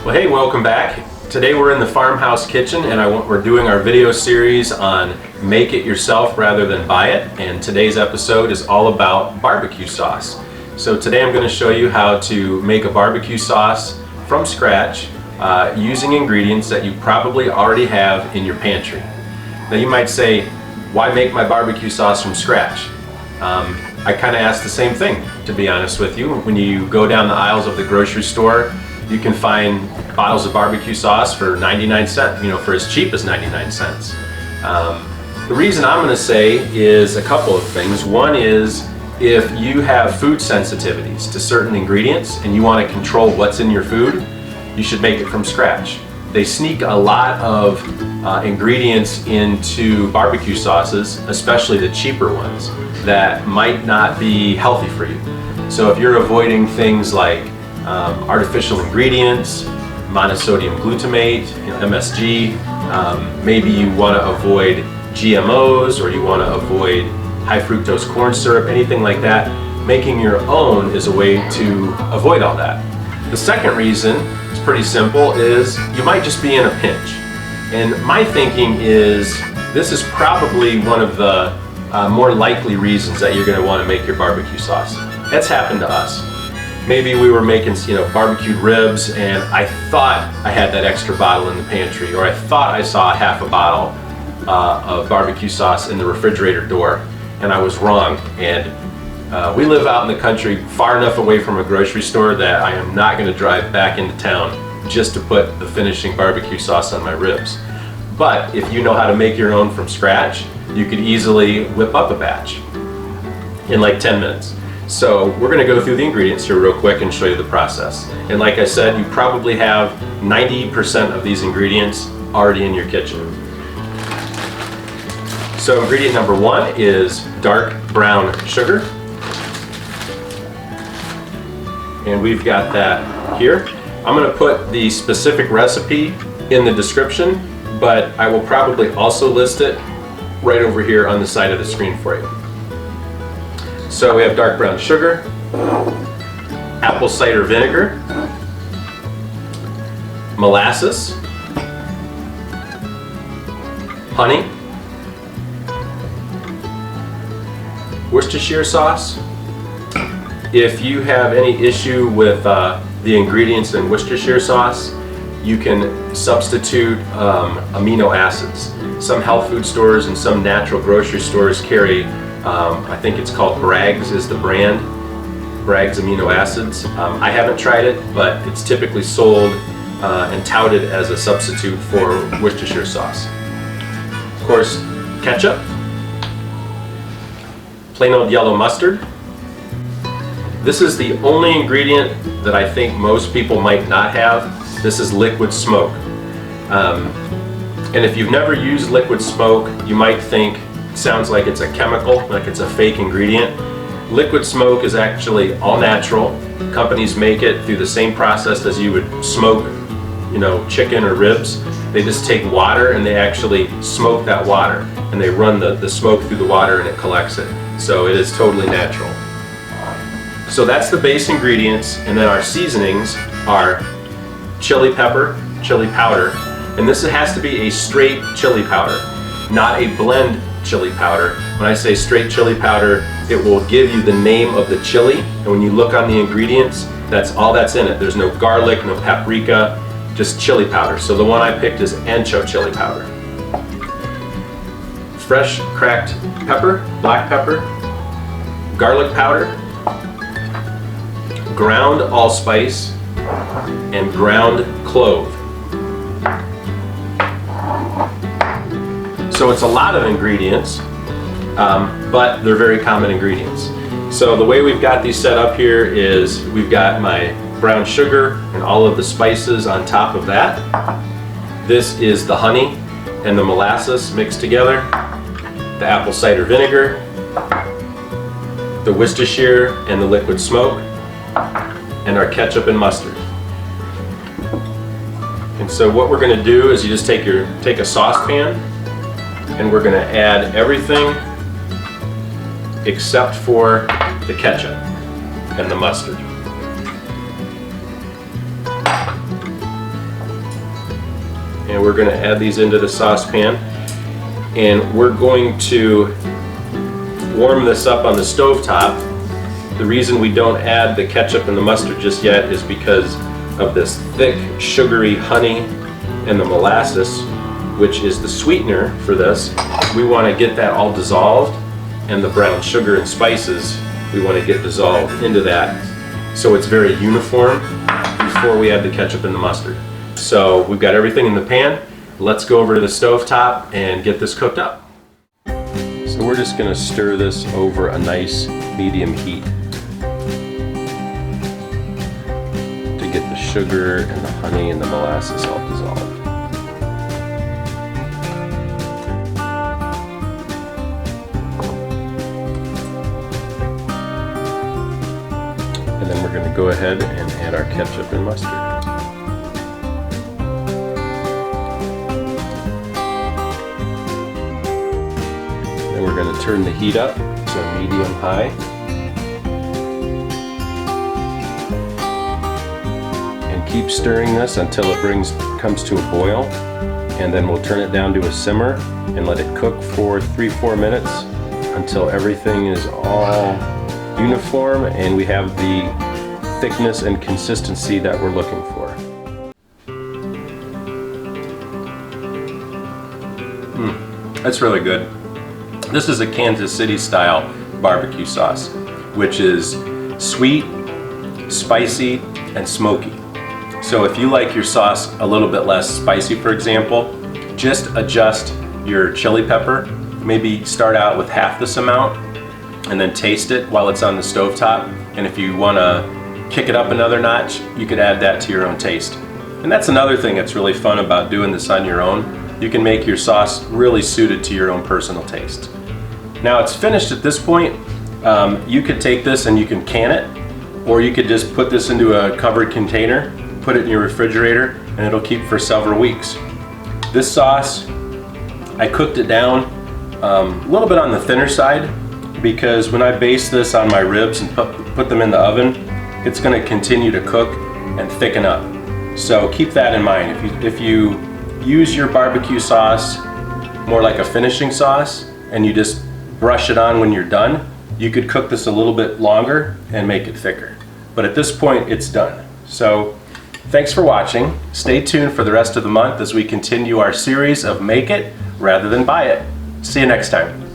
Well, hey, welcome back. Today we're in the farmhouse kitchen and we're doing our video series on make it yourself rather than buy it. And today's episode is all about barbecue sauce. So today I'm going to show you how to make a barbecue sauce from scratch using ingredients that you probably already have in your pantry. Now you might say, why make my barbecue sauce from scratch? I kind of ask the same thing, to be honest with you. When you go down the aisles of the grocery store, you can find bottles of barbecue sauce for 99 cents, for as cheap as 99 cents. The reason I'm going to say is a couple of things. One is if you have food sensitivities to certain ingredients and you want to control what's in your food, you should make it from scratch. They sneak a lot of ingredients into barbecue sauces, especially the cheaper ones, that might not be healthy for you. So if you're avoiding things like artificial ingredients, monosodium glutamate, MSG, maybe you want to avoid GMOs or you want to avoid high fructose corn syrup, anything like that. Making your own is a way to avoid all that. The second reason, it's pretty simple, is you might just be in a pinch. And my thinking is this is probably one of the more likely reasons that you're going to want to make your barbecue sauce. That's happened to us. Maybe we were making barbecued ribs and I thought I had that extra bottle in the pantry, or I thought I saw half a bottle of barbecue sauce in the refrigerator door, and I was wrong. And we live out in the country far enough away from a grocery store that I am not going to drive back into town just to put the finishing barbecue sauce on my ribs. But if you know how to make your own from scratch, you could easily whip up a batch in like 10 minutes. So we're going to go through the ingredients here real quick and show you the process. And like I said, you probably have 90% of these ingredients already in your kitchen. So ingredient number one is dark brown sugar. And we've got that here. I'm going to put the specific recipe in the description, but I will probably also list it right over here on the side of the screen for you. So we have dark brown sugar, apple cider vinegar, molasses, honey, Worcestershire sauce. If you have any issue with the ingredients in Worcestershire sauce, you can substitute amino acids. Some health food stores and some natural grocery stores carry I think it's called Bragg's is the brand, Bragg's amino acids. I haven't tried it, but it's typically sold and touted as a substitute for Worcestershire sauce. Of course, ketchup, plain old yellow mustard. This is the only ingredient that I think most people might not have. This is liquid smoke. And if you've never used liquid smoke, you might think sounds like it's a chemical, like it's a fake ingredient. Liquid smoke is actually all natural. Companies make it through the same process as you would smoke, chicken or ribs. They just take water and they actually smoke that water, and they run the smoke through the water and it collects it. So it is totally natural. So that's the base ingredients, and then our seasonings are chili pepper, chili powder, and this has to be a straight chili powder, not a blend chili powder. When I say straight chili powder, it will give you the name of the chili, and when you look on the ingredients, that's all that's in it. There's no garlic, no paprika, just chili powder. So the one I picked is ancho chili powder. Fresh cracked pepper, black pepper, garlic powder, ground allspice, and ground clove. So it's a lot of ingredients, but they're very common ingredients. So the way we've got these set up here is we've got my brown sugar and all of the spices on top of that. This is the honey and the molasses mixed together, the apple cider vinegar, the Worcestershire and the liquid smoke, and our ketchup and mustard. And so what we're going to do is you just take a saucepan, and we're going to add everything except for the ketchup and the mustard. and we're going to add these into the saucepan, and we're going to warm this up on the stovetop. The reason we don't add the ketchup and the mustard just yet is because of this thick sugary honey and the molasses, which is the sweetener for this. We want to get that all dissolved, and the brown sugar and spices we want to get dissolved into that so it's very uniform before we add the ketchup and the mustard. So we've got everything in the pan. Let's go over to the stovetop and get this cooked up. So we're just going to stir this over a nice medium heat to get the sugar and the honey and the molasses all dissolved. And then we're going to go ahead and add our ketchup and mustard. Then we're going to turn the heat up to medium-high. And keep stirring this until it comes to a boil. And then we'll turn it down to a simmer and let it cook for 3-4 minutes until everything is all uniform and we have the thickness and consistency that we're looking for. That's really good. This is a Kansas City style barbecue sauce, which is sweet, spicy, and smoky. So if you like your sauce a little bit less spicy, for example, just adjust your chili pepper. Maybe start out with half this amount and then taste it while it's on the stovetop. And if you want to kick it up another notch, you could add that to your own taste. And that's another thing that's really fun about doing this on your own. You can make your sauce really suited to your own personal taste. Now it's finished at this point. You could take this and you can can it, or you could just put this into a covered container, put it in your refrigerator, and it'll keep for several weeks. This sauce, I cooked it down a little bit on the thinner side because when I baste this on my ribs and put them in the oven, it's going to continue to cook and thicken up. So keep that in mind. If you use your barbecue sauce more like a finishing sauce and you just brush it on when you're done, you could cook this a little bit longer and make it thicker. But at this point, it's done. So thanks for watching. Stay tuned for the rest of the month as we continue our series of Make It Rather Than Buy It. See you next time.